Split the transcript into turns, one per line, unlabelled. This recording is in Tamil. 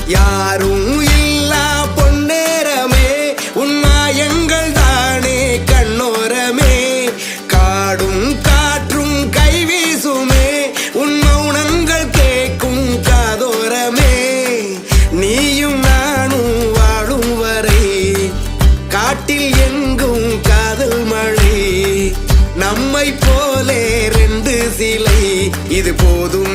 யாரும் இல்லா பொன்னேரமே உன் மாயங்கள் தானே கண்ணோரமே. காடும் காற்றும் கைவீசுமே உன் மௌனங்கள் கேட்கும் காதோரமே. நீயும் நானும் வாழும் வரை காட்டில் எங்கும் காதல் மழை. நம்மை போலே ரெண்டு சிலை இது போதும்